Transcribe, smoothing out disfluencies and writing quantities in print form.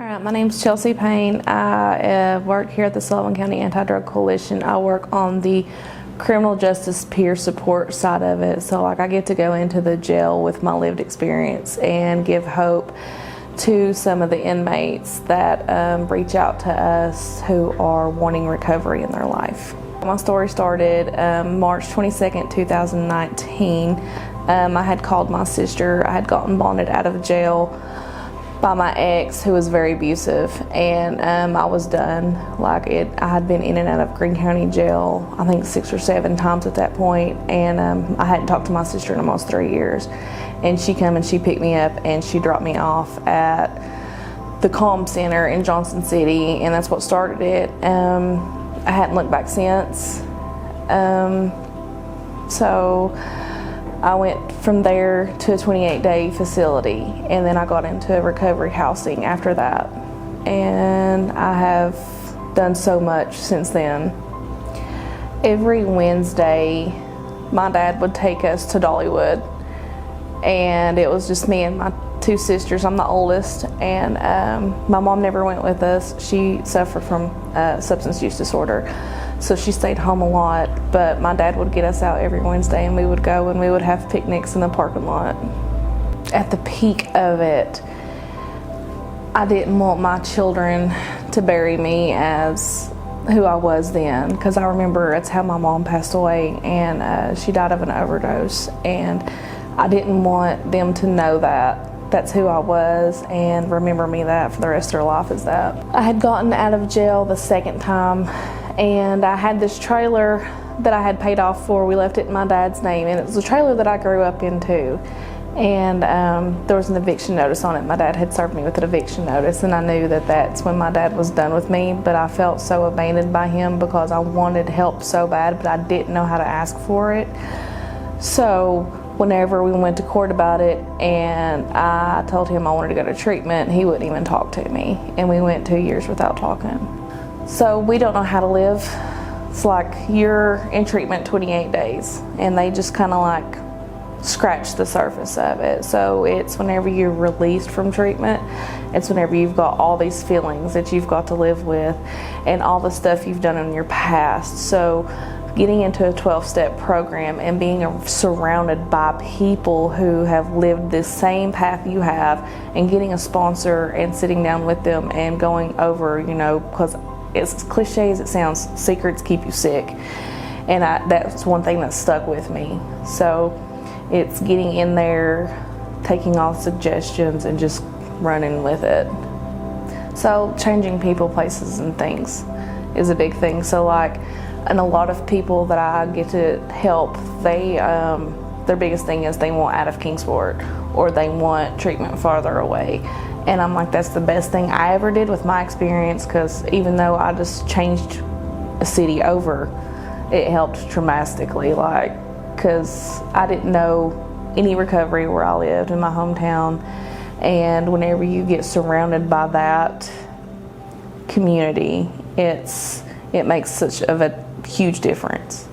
Alright, my name's Chelsea Payne. I work here at the Sullivan County Anti-Drug Coalition. I work on the criminal justice peer support side of it. So I get to go into the jail with my lived experience and give hope to some of the inmates that reach out to us who are wanting recovery in their life. My story started March 22nd, 2019. I had called my sister. I had gotten bonded out of jail by my ex, who was very abusive, and I was done. I had been in and out of Greene County Jail, I think 6 or 7 times at that point, and I hadn't talked to my sister in almost 3 years. And she come and she picked me up and she dropped me off at the Calm Center in Johnson City, and that's what started it. I hadn't looked back since. So I went from there to a 28-day facility, and then I got into recovery housing after that. And I have done so much since then. Every Wednesday, my dad would take us to Dollywood, and it was just me and my 2 sisters. I'm the oldest, and my mom never went with us. She suffered from substance use disorder, so she stayed home a lot, but my dad would get us out every Wednesday, and we would go and we would have picnics in the parking lot. At the peak of it, I didn't want my children to bury me as who I was then, because I remember it's how my mom passed away, and she died of an overdose, and I didn't want them to know that that's who I was and remember me that for the rest of their life as that. I had gotten out of jail the second time, and I had this trailer that I had paid off for. We left it in my dad's name, and it was a trailer that I grew up in too. And there was an eviction notice on it. My dad had served me with an eviction notice, and I knew that that's when my dad was done with me, but I felt so abandoned by him because I wanted help so bad, but I didn't know how to ask for it. So whenever we went to court about it and I told him I wanted to go to treatment, he wouldn't even talk to me, and we went 2 years without talking. So we don't know how to live. It's like you're in treatment 28 days, and they just kind of like scratch the surface of it. So it's whenever you're released from treatment, it's whenever you've got all these feelings that you've got to live with and all the stuff you've done in your past. So getting into a 12-step program and being surrounded by people who have lived this same path you have, and getting a sponsor and sitting down with them and going over, because as cliche as it sounds, secrets keep you sick. And that's one thing that stuck with me. So it's getting in there, taking all the suggestions and just running with it. So changing people, places, and things is a big thing. So and a lot of people that I get to help, their biggest thing is they want out of Kingsport, or they want treatment farther away. And I'm like, that's the best thing I ever did with my experience, because even though I just changed a city over, it helped dramatically, because I didn't know any recovery where I lived in my hometown. And whenever you get surrounded by that community, it makes such of a huge difference.